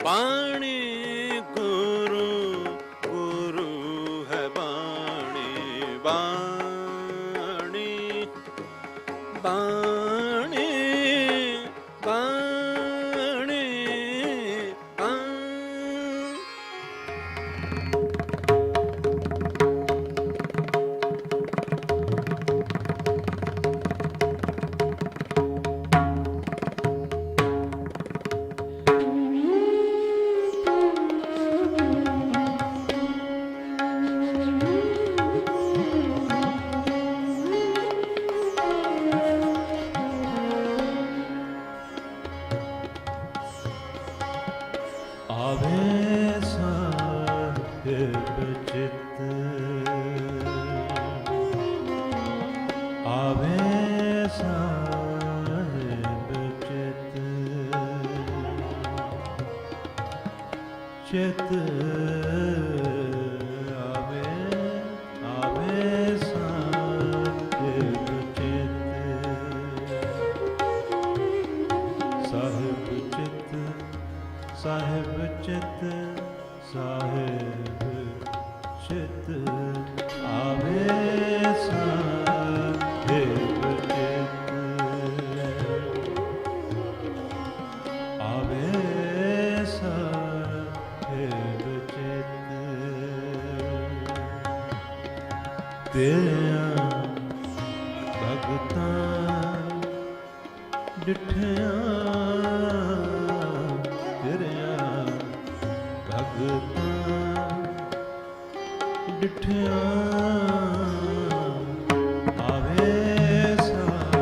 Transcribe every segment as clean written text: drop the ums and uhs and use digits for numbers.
बाणी गुरु गुरु है बाणी बाणी बाणी बाणी चित आवे आवे साहिब चित साहिब चित साहिब चित साहिब चित आवे साहिब चित आवे ਤੇਰਿਆਂ ਭਗਤਾਂ ਡਿਠਿਆਂ ਤੇਰਿਆਂ ਭਗਤਾਂ ਡਿਠਿਆਂ ਆਵੇ ਸਾਹਿਬ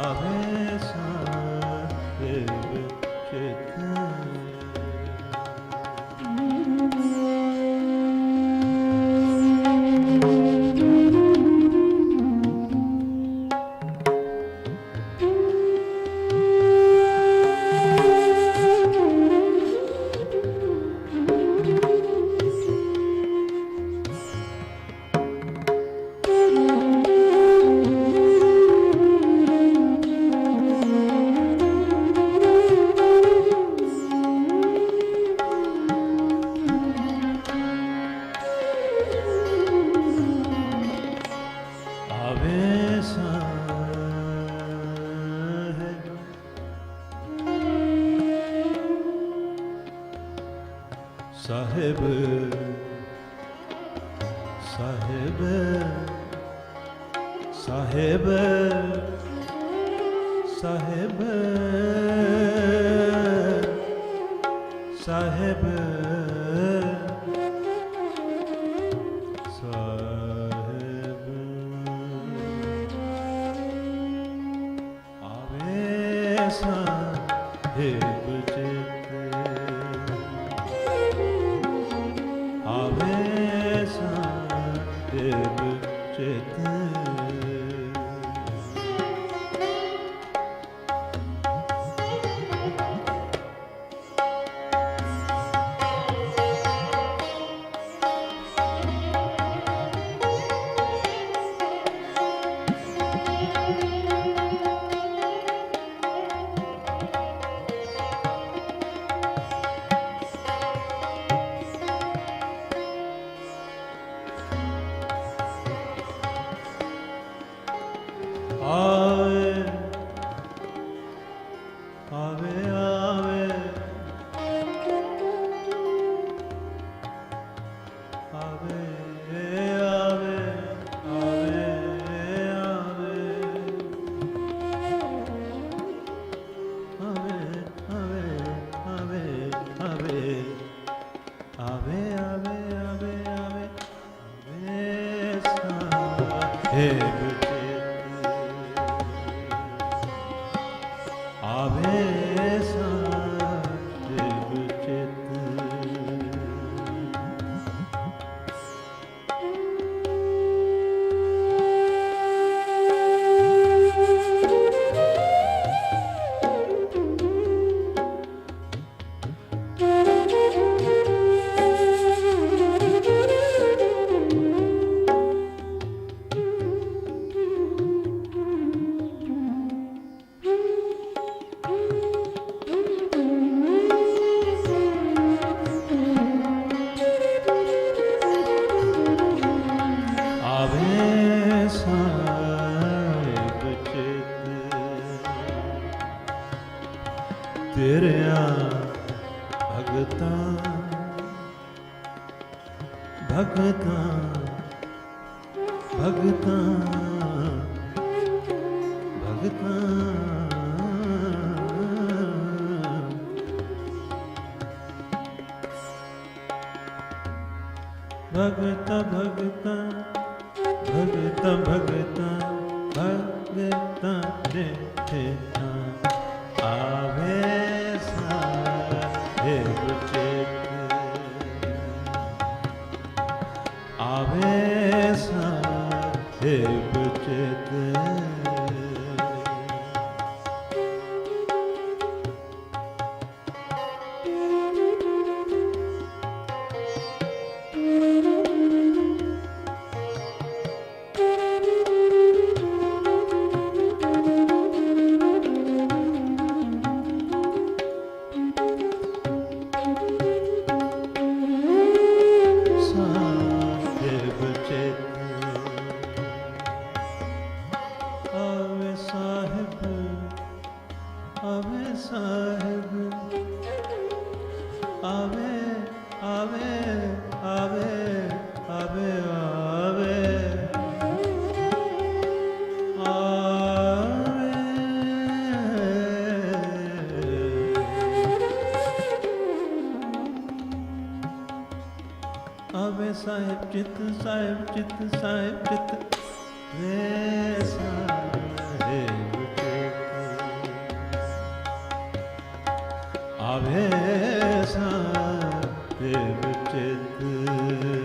ਆਵੇ ਸਾਹਿਬ ਚਿਤ ਸਾਹਿਬ ਸਾਹਿਬ ਸਾਹਿਬ ਸਾਹਿਬ ਸਾਹਿਬ ਸਾਹਿਬ ਆਵੇ ਸਾਹਿਬ ਚਿਤ ਆਵੇ ਸਾਹਿਬ ਚਿਤ ਆਵੇ ਆਵੇ ਆਵੇ ਆਵੇ ਆਵੇ तेरिया भगता भगता भगता भगता भगता भगता भगता भगता भगता रे आवे साहेब चित आवे साहेब चित साहेब चित साहेब चित साहेब चित वे साहेब चित आवे साहेब चित रे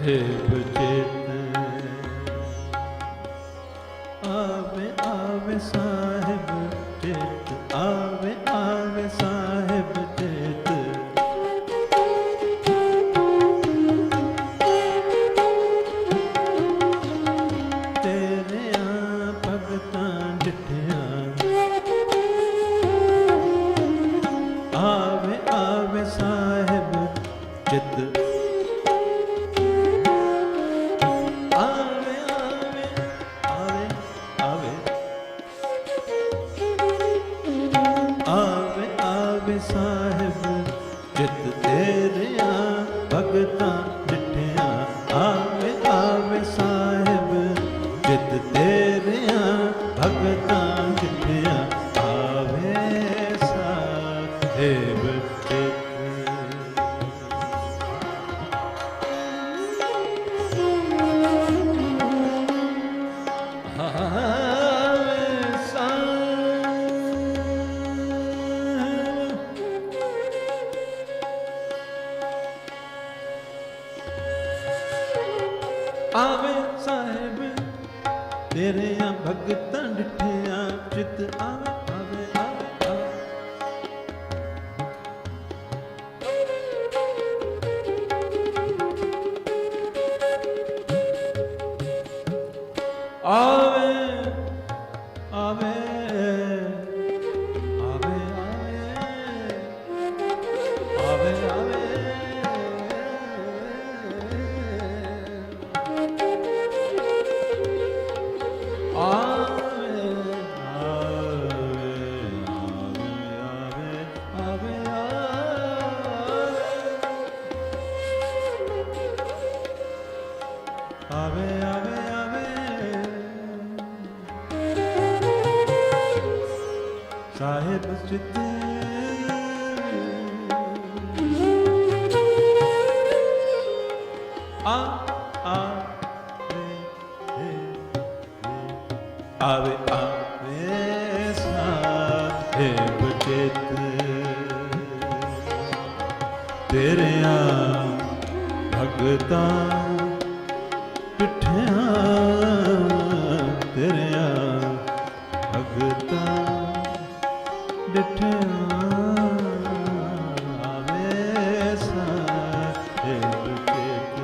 साहेब चित आवे आवे साहेब चित आवे आवे साहेब चित तेरे भगतां डिठिया आवे आवे साहेब चित तेरिया भगतां जिठिया आवे साहेब चित आवे साहेब तेरिया भगतां डिठिया चित आवे आवे आवे आवे आवे आवे आवे आवे आवे आवे आवे आवे साहिब चित आ आ आवे आवे साहिब चित तेरिया भगतां पिठिया तेरिया भगतां डिठिया आवे साहिब चित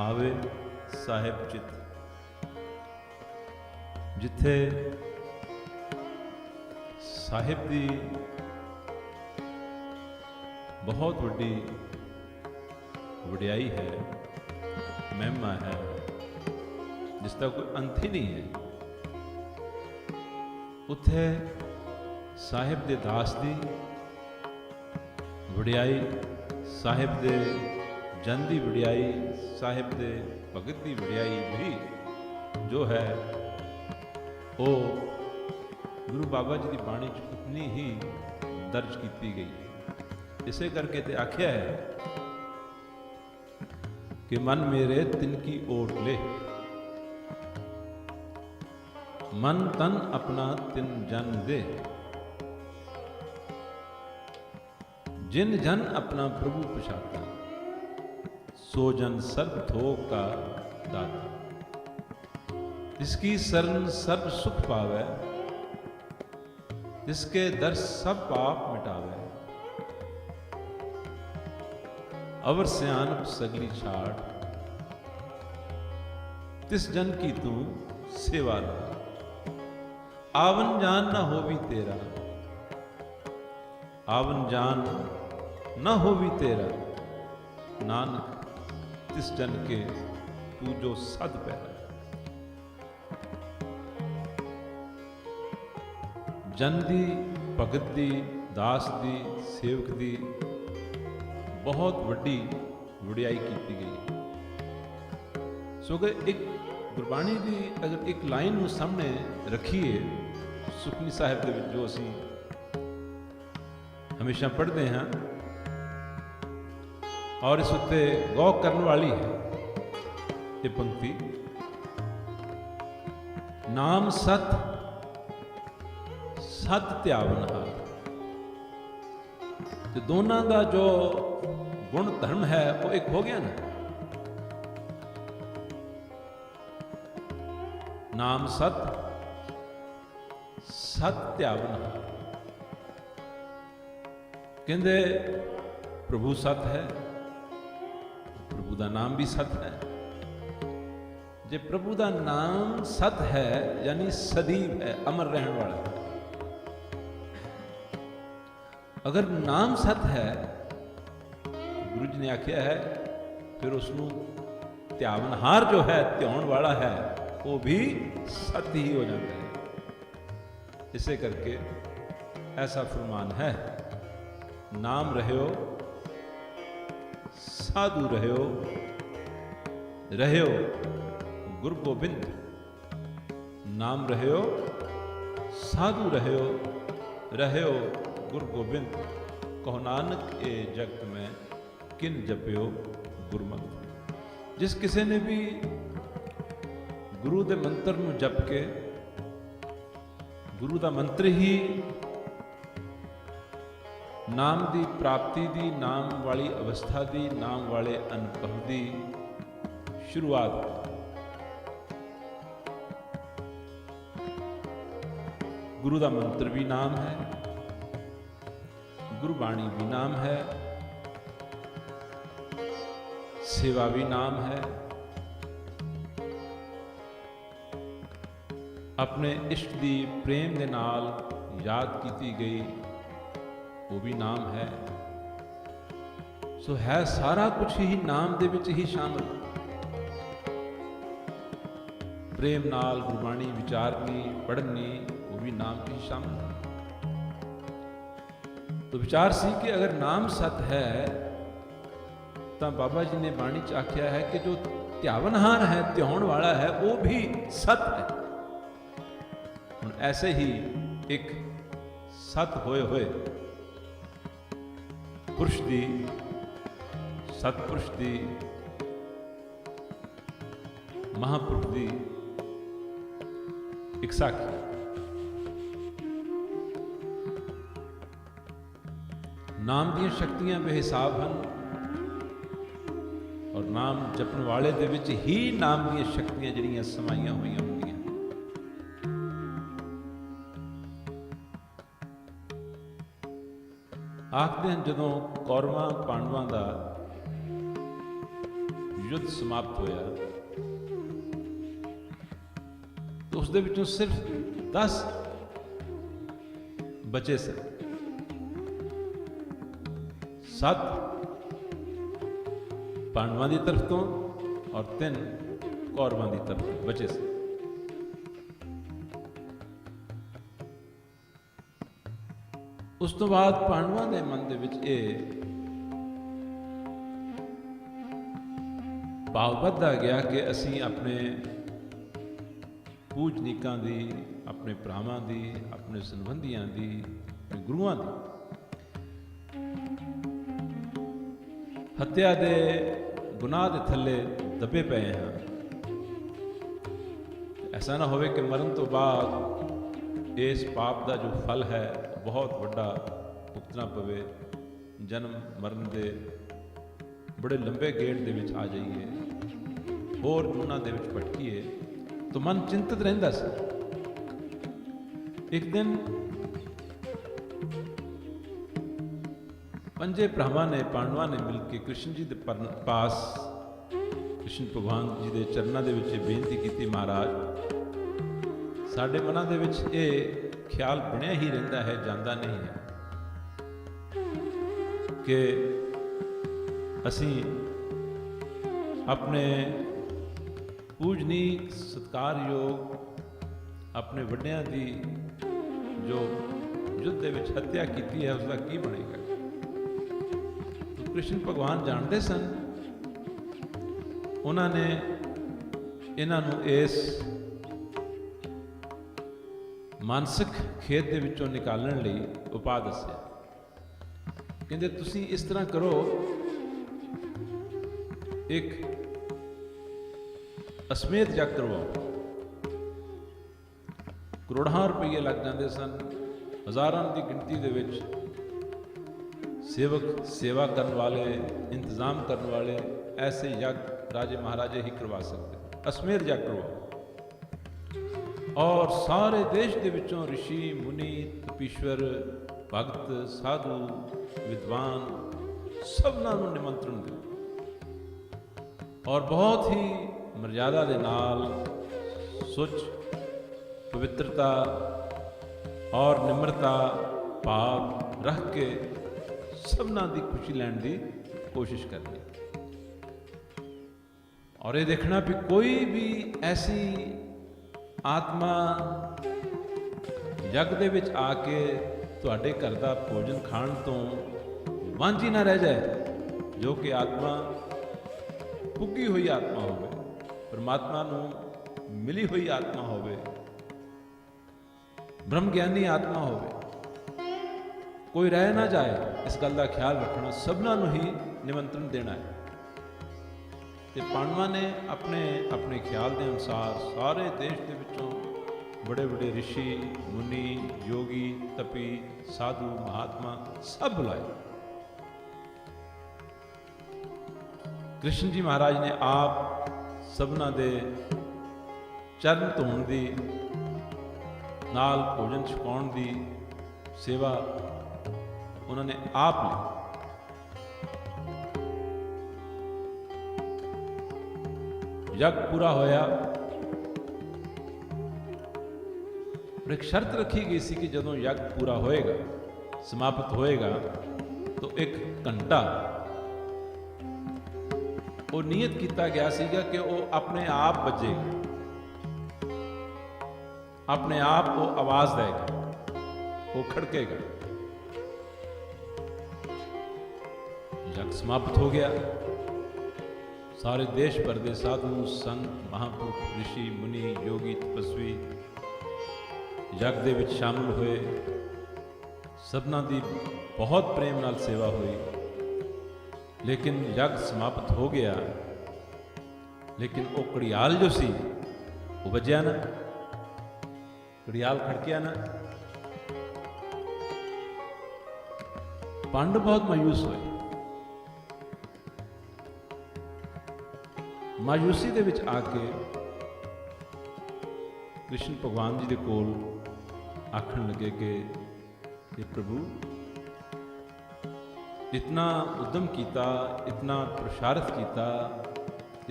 आवे साहिब चित जिथे साहिब दी बहुत वड्डी वड्याई है, महिमा है, जिसका कोई अंत ही नहीं है। उत्थे साहिब दे दास दी वड्याई, साहिब दे जन दी वड्याई, साहिब दे भगत दी वड्याई भी जो है वो गुरु बाबा जी की बाणी च उतनी ही दर्ज की गई है। इसे करके ते आख्या है कि मन मेरे तिनकी ओट ले, मन तन अपना तिन जन दे, जिन जन अपना प्रभु पछाता, सो जन सर्व थोक का दाता। इसकी शरण सर्व सुख पावे, जिसके दर सब पाप मिटावे। अवर सियानप सगली छाड़, तिस जन की तू सेवा ला। आवन जान न होवी तेरा, आवन जान न होवी तेरा, नानक तिस जन के तू जो सद पैरा। जन दी, भगत दी, दास दी, सेवक दी बहुत वड्डी वड्याई की गई। सो अगर एक गुरबाणी की अगर एक लाइन को सामने रखिए, सुखनी साहिब के जो असी हमेशा पढ़ते हैं और इस उत्ते गौर करने वाली है ये पंक्ति, नाम सत सत त्यावनहार। तो दोनों का जो गुण धर्म है वो एक हो गया ना। नाम सत सत्यावनहार, कहते प्रभु सत है, प्रभु का नाम भी सत है। जे प्रभु का नाम सत है यानी सदैव है, अमर रहने वाला है। अगर नाम सत है, गुरु जी ने आख्या है, फिर उसनों त्यावनहार जो है, त्याउण वाला है, वो भी सत ही हो जाता है। इसे करके ऐसा फरमान है, नाम रहो साधु रहो ਰਹਿਓ ਗੁਰ ਗੋਬਿੰਦ, ਨਾਮ ਰਹਿਓ ਸਾਧੂ ਰਹਿਓ, ਰਹਿਓ ਗੁਰ ਗੋਬਿੰਦ, ਕਹੋ ਨਾਨਕ ਇਹ ਜਗਤ ਮੈਂ ਕਿਨ ਜਪਿਓ ਗੁਰਮਤਿ। ਜਿਸ ਕਿਸੇ ਨੇ ਵੀ ਗੁਰੂ ਦੇ ਮੰਤਰ ਨੂੰ ਜਪ ਕੇ, ਗੁਰੂ ਦਾ ਮੰਤਰ ਹੀ ਨਾਮ ਦੀ ਪ੍ਰਾਪਤੀ ਦੀ, ਨਾਮ ਵਾਲੀ ਅਵਸਥਾ ਦੀ, ਨਾਮ ਵਾਲੇ ਅਨੁਭਵ ਦੀ ਸ਼ੁਰੂਆਤ। ਗੁਰੂ ਦਾ ਮੰਤਰ ਵੀ ਨਾਮ ਹੈ, ਗੁਰਬਾਣੀ ਵੀ ਨਾਮ ਹੈ, ਸੇਵਾ ਵੀ ਨਾਮ ਹੈ, ਆਪਣੇ ਇਸ਼ਟ ਦੀ ਪ੍ਰੇਮ ਦੇ ਨਾਲ ਯਾਦ ਕੀਤੀ ਗਈ ਉਹ ਵੀ ਨਾਮ ਹੈ। ਸੋ ਹੈ ਸਾਰਾ ਕੁਝ ਹੀ ਨਾਮ ਦੇ ਵਿੱਚ ਹੀ ਸ਼ਾਮਲ। ਪ੍ਰੇਮ ਨਾਲ ਗੁਰਬਾਣੀ ਵਿਚਾਰਨੀ, ਪੜ੍ਹਨੀ, ਉਹ ਵੀ ਨਾਮ ਹੀ ਸ਼ਾਮਲ। तो विचार सी कि अगर नाम सत है तो बाबा जी ने बाणी च आख्या है कि जो ध्यावनहार है, ध्यान वाला है, वो भी सत है। हुण ऐसे ही एक सत होए होए पुरुष दी, सतपुरुष दी, महापुरुष दी एक साखी। नाम ਦੀਆਂ ਸ਼ਕਤੀਆਂ ਬੇਹਿਸਾਬ ਹਨ ਔਰ ਨਾਮ ਜਪਣ ਵਾਲੇ ਦੇ ਵਿੱਚ ਹੀ ਨਾਮ ਦੀਆਂ ਸ਼ਕਤੀਆਂ ਜਿਹੜੀਆਂ ਸਮਾਈਆਂ ਹੋਈਆਂ ਹੁੰਦੀਆਂ। ਆਖਦੇ ਹਨ ਜਦੋਂ ਕੌਰਵਾਂ ਪਾਂਡਵਾਂ ਦਾ ਯੁੱਧ ਸਮਾਪਤ ਹੋਇਆ ਤਾਂ ਉਸ ਦੇ ਵਿੱਚੋਂ ਸਿਰਫ 10 ਬਚੇ ਸਨ। 7 ਪਾਂਡਵਾਂ ਦੀ ਤਰਫ ਤੋਂ ਔਰ 3 ਕੌਰਵਾਂ ਦੀ ਤਰਫ ਤੋਂ ਬਚੇ ਸੀ। ਉਸ ਤੋਂ ਬਾਅਦ ਪਾਂਡਵਾਂ ਦੇ ਮਨ ਦੇ ਵਿੱਚ ਇਹ ਭਾਵ ਵੱਧਦਾ ਗਿਆ ਕਿ ਅਸੀਂ ਆਪਣੇ ਪੂਜਨੀਕਾਂ ਦੀ, ਆਪਣੇ ਭਰਾਵਾਂ ਦੀ, ਆਪਣੇ ਸੰਬੰਧੀਆਂ ਦੀ, ਆਪਣੇ ਗੁਰੂਆਂ ਦੀ ਹੱਤਿਆ ਦੇ ਗੁਨਾਹ ਦੇ ਥੱਲੇ ਦਬੇ ਪਏ ਹਾਂ। ਐਸਾ ਨਾ ਹੋਵੇ ਕਿ ਮਰਨ ਤੋਂ ਬਾਅਦ ਇਸ ਪਾਪ ਦਾ ਜੋ ਫਲ ਹੈ ਬਹੁਤ ਵੱਡਾ ਭੁਗਤਣਾ ਪਵੇ, ਜਨਮ ਮਰਨ ਦੇ ਬੜੇ ਲੰਬੇ ਗੇੜ ਦੇ ਵਿੱਚ ਆ ਜਾਈਏ, ਹੋਰ ਜੂਨਾਂ ਦੇ ਵਿੱਚ ਭਟਕੀਏ। ਤਾਂ ਮਨ ਚਿੰਤਤ ਰਹਿੰਦਾ ਸੀ। ਇੱਕ ਦਿਨ 5 ਭਰਾਵਾਂ ਨੇ, ਪਾਂਡਵਾਂ ਨੇ ਮਿਲ ਕੇ ਕ੍ਰਿਸ਼ਨ ਜੀ ਦੇ ਪਾਸ, ਕ੍ਰਿਸ਼ਨ ਭਗਵਾਨ ਜੀ ਦੇ ਚਰਨਾਂ ਦੇ ਵਿੱਚ ਬੇਨਤੀ ਕੀਤੀ, ਮਹਾਰਾਜ ਸਾਡੇ ਮਨਾਂ ਦੇ ਵਿੱਚ ਇਹ ਖਿਆਲ ਬਣਿਆ ਹੀ ਰਹਿੰਦਾ ਹੈ, ਜਾਂਦਾ ਨਹੀਂ ਹੈ ਕਿ ਅਸੀਂ ਆਪਣੇ ਪੂਜਨੀਕ, ਸਤਿਕਾਰਯੋਗ ਆਪਣੇ ਵੱਡਿਆਂ ਦੀ ਜੋ ਯੁੱਧ ਦੇ ਵਿੱਚ ਹੱਤਿਆ ਕੀਤੀ ਹੈ ਉਸ ਦਾ ਕੀ ਬਣੇਗਾ। ਕ੍ਰਿਸ਼ਨ ਭਗਵਾਨ ਜਾਣਦੇ ਸਨ। ਉਹਨਾਂ ਨੇ ਇਹਨਾਂ ਨੂੰ ਇਸ ਮਾਨਸਿਕ ਖੇਤ ਦੇ ਵਿੱਚੋਂ ਨਿਕਾਲਣ ਲਈ ਉਪਾਅ ਦੱਸਿਆ। ਕਹਿੰਦੇ ਤੁਸੀਂ ਇਸ ਤਰ੍ਹਾਂ ਕਰੋ, ਇੱਕ ਅਸਮੇਤ ਜਗ ਕਰਵਾਓ। ਕਰੋੜਾਂ ਰੁਪਏ ਲੱਗ ਜਾਂਦੇ ਸਨ, ਹਜ਼ਾਰਾਂ ਦੀ ਗਿਣਤੀ ਦੇ ਵਿੱਚ सेवक, सेवा करने वाले, इंतजाम करने वाले, ऐसे यज्ञ राजे महाराजे ही करवा सकते। अश्वमेध यज्ञ करवाओ और सारे देश के विचों ऋषि, मुनि, तपीश्वर, भगत, साधु, विद्वान सबना नूं निमंत्रण दो और बहुत ही मर्यादा दे नाल सुच, पवित्रता और निम्रता भाव रख के सबना की खुशी लैण की कोशिश करनी और ये देखना भी कोई भी ऐसी आत्मा यज्ञ दे विच आके तुहाडे घर दा भोजन खाण तो वांझी ना रह जाए, जो कि आत्मा पुगी हुई आत्मा होवे। ਪਰਮਾਤਮਾ ਨੂੰ ਮਿਲੀ ਹੋਈ ਆਤਮਾ ਹੋਵੇ, ਬ੍ਰਹਮ ਗਿਆਨੀ ਆਤਮਾ ਹੋਵੇ, ਕੋਈ ਰਹਿ ਨਾ ਜਾਏ, ਇਸ ਗੱਲ ਦਾ ਖਿਆਲ ਰੱਖਣਾ, ਸਭਨਾਂ ਨੂੰ ਹੀ ਨਿਮੰਤਰਣ ਦੇਣਾ ਹੈ। ਤੇ ਪਾਂਡਵਾਂ ਨੇ ਆਪਣੇ ਆਪਣੇ ਖਿਆਲ ਦੇ ਅਨੁਸਾਰ ਸਾਰੇ ਦੇਸ਼ ਦੇ ਵਿੱਚੋਂ ਬੜੇ ਬੜੇ ਰਿਸ਼ੀ, ਮੁਨੀ, ਯੋਗੀ, ਤਪੀ, ਸਾਧੂ, ਮਹਾਤਮਾ ਸਭ ਬੁਲਾਏ। ਕ੍ਰਿਸ਼ਨ ਜੀ ਮਹਾਰਾਜ ਨੇ ਆਪ ਸਭਨਾਂ ਦੇ ਚਰਨ ਧੋਣ ਦੀ, ਨਾਲ ਭੋਜਨ ਛਕਾਉਣ ਦੀ ਸੇਵਾ ਉਹਨਾਂ ਨੇ ਆਪ ਲਈ। ਯੱਗ ਪੂਰਾ ਹੋਇਆ, ਪਰ ਇੱਕ ਸ਼ਰਤ ਰੱਖੀ ਗਈ ਸੀ ਕਿ ਜਦੋਂ ਯੱਗ ਪੂਰਾ ਹੋਏਗਾ, ਸਮਾਪਤ ਹੋਏਗਾ, ਤਾਂ 1 ਘੰਟਾ ਉਹ ਨਿਯਤ ਕੀਤਾ ਗਿਆ ਸੀਗਾ ਕਿ ਉਹ ਆਪਣੇ ਆਪ ਵੱਜੇਗਾ, ਆਪਣੇ ਆਪ ਉਹ ਆਵਾਜ਼ ਦੇਗਾ, ਉਹ ਖੜਕੇਗਾ। ਯੱਗ ਸਮਾਪਤ ਹੋ ਗਿਆ। ਸਾਰੇ ਦੇਸ਼ ਭਰ ਦੇ ਸਾਧੂ, ਸੰਤ, ਮਹਾਂਪੁਰਖ, ਰਿਸ਼ੀ, ਮੁਨੀ, ਯੋਗੀ, ਤਪਸਵੀ ਯੱਗ ਦੇ ਵਿੱਚ ਸ਼ਾਮਿਲ ਹੋਏ। ਸਭਨਾਂ ਦੀ ਬਹੁਤ ਪ੍ਰੇਮ ਨਾਲ ਸੇਵਾ ਹੋਈ। ਲੇਕਿਨ ਯੱਗ ਸਮਾਪਤ ਹੋ ਗਿਆ, ਲੇਕਿਨ ਉਹ ਘੜਿਆਲ ਜੋ ਸੀ ਉਹ ਵੱਜਿਆ ਨਾ, ਘੜਿਆਲ ਖੜਕਿਆ ਨਾ। ਪਾਂਡਵ ਬਹੁਤ ਮਾਯੂਸ ਹੋਏ। ਮਾਯੂਸੀ ਦੇ ਵਿੱਚ ਆ ਕੇ ਕ੍ਰਿਸ਼ਨ ਭਗਵਾਨ ਜੀ ਦੇ ਕੋਲ ਆਖਣ ਲੱਗੇ ਕਿ ਪ੍ਰਭੂ, इतना उद्यम किया, इतना प्रसारित किया,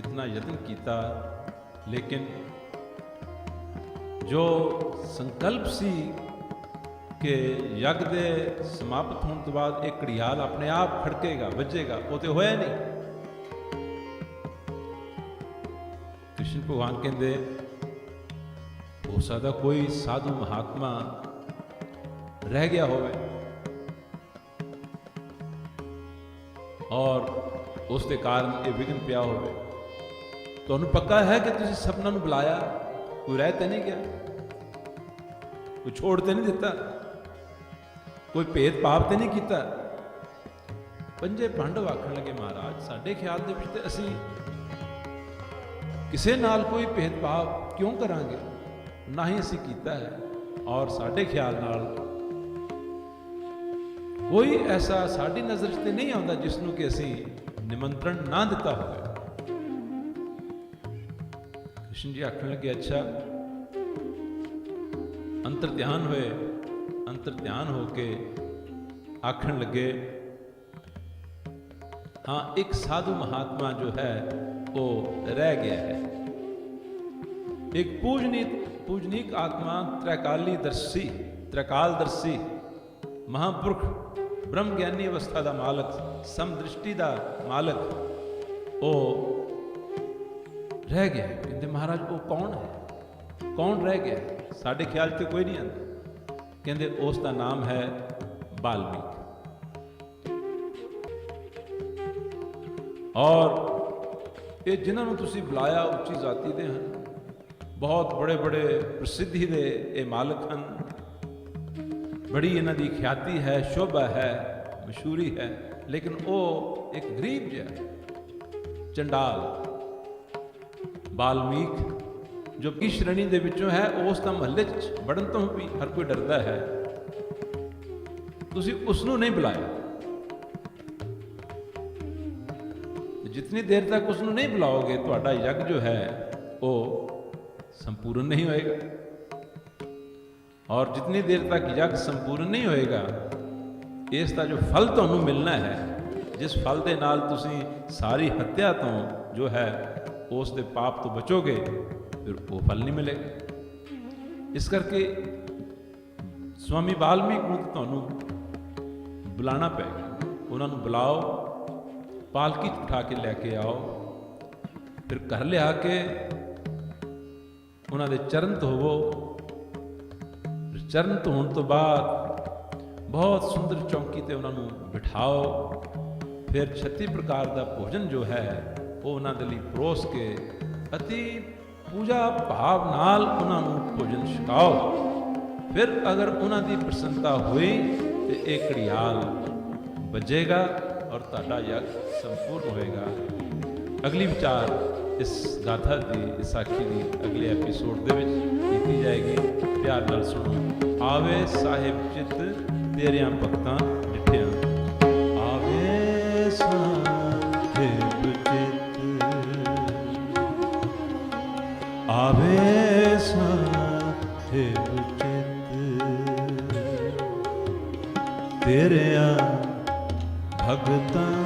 इतना यत्न किया, लेकिन जो संकल्प सी कि यज्ञ के समाप्त होने तो बाद एक घड़ियाल अपने आप खड़केगा, वजेगा, वो तो होया नहीं। कृष्ण भगवान कहते हो सकता कोई साधु महात्मा रह गया होवे और उसके कारण ये विघन पिया होवे। तुहानू पक्का है कि तुसीं सबनां नूं बुलाया, कोई रह तो नहीं गया, कोई छोड़ तो नहीं दिता, कोई भेदभाव तो नहीं किया? पंजे पांडव आखण लगे महाराज, साडे ख्याल दे विच ते असीं किसे नाल कोई भेदभाव क्यों करांगे, ना ही असीं कीता है, और साडे ख्याल नाल कोई ऐसा साड़ी नज़र से नहीं आता जिसनों कि असी निमंत्रण ना दिता हो। कृष्ण जी आखन लगे अच्छा, अंतर ध्यान हुए, अंतर ध्यान होके आखन लगे हाँ, एक साधु महात्मा जो है वो रह गया है, एक पूजनीक आत्मा, त्रैकालदर्शी, त्रैकालदर्शी महापुरुष, ब्रह्म ज्ञानी अवस्था का मालक, समदृष्टि का मालक, वो रह गया। कहते महाराज वो कौन है, कौन रह गया? साढ़े ख्याल से कोई नहीं आता। कहते उसका नाम है वाल्मीकि। और ये जिन्होंने तुसी बुलाया उच्ची जाति दे हैं, बहुत बड़े बड़े प्रसिद्धि दे ये मालक हैं, बड़ी इन्हां दी ख्याति है, शोभा है, मशहूरी है, लेकिन वो एक गरीब जिहा चंडाल वाल्मीकि जो कि श्रेणी दे विचों है, उस दा महल्ले च बढ़न तो भी हर कोई डरदा है, तुसीं उसनूं नहीं बुलाया। जितनी देर तक उसनूं नहीं बुलाओगे, तुहाडा यज्ञ जो है वो संपूर्ण नहीं होएगा, और जितनी देर तक यज्ञ संपूर्ण नहीं होएगा, इसका जो फल तुहानू मिलना है, जिस फल के नाल तुसी सारी हत्या तो जो है उस दे पाप तो बचोगे, फिर वो फल नहीं मिलेगा। इस करके स्वामी वाल्मीकि को तुहानू बुलाना पेगा, उन्होंने बुलाओ, पालकी उठा के लैके आओ, फिर घर लिया के उन्होंने चरण धोवो। चरण धोने तो बाद बहुत सुंदर चौकी ते उन्होंने बिठाओ, फिर 36 प्रकार का भोजन जो है वो उन्होंने लिए परोस के ਅਤੇ ਪੂਜਾ ਭਾਵ ਨਾਲ ਉਹਨਾਂ ਨੂੰ ਭੋਜਨ ਛਕਾਓ। ਫਿਰ ਅਗਰ ਉਹਨਾਂ ਦੀ ਪ੍ਰਸੰਨਤਾ ਹੋਈ ਤੇ ਇਹ ਘੜਿਆਲ ਵੱਜੇਗਾ ਔਰ ਤੁਹਾਡਾ ਯੱਗ ਸੰਪੂਰਨ ਹੋਏਗਾ। ਅਗਲੀ ਵਿਚਾਰ ਇਸ ਗਾਥਾ ਦੀ, ਇਸ ਸਾਖੀ ਦੀ ਅਗਲੇ ਐਪੀਸੋਡ ਦੇ ਵਿੱਚ ਕੀਤੀ ਜਾਏਗੀ। ਪਿਆਰ ਨਾਲ ਸੁਣੋ। ਆਵੇ ਸਾਹਿਬ ਚਿੱਤ ਤੇਰਿਆਂ ਭਗਤਾਂ ਡਿਠਿਆਂ। ਆਵੇ ਸਾਹਿਬ ਚਿੱਤ, ਆਵੇ ਸਾਹਿਬ ਚਿੱਤ ਤੇਰਿਆਂ ਭਗਤਾਂ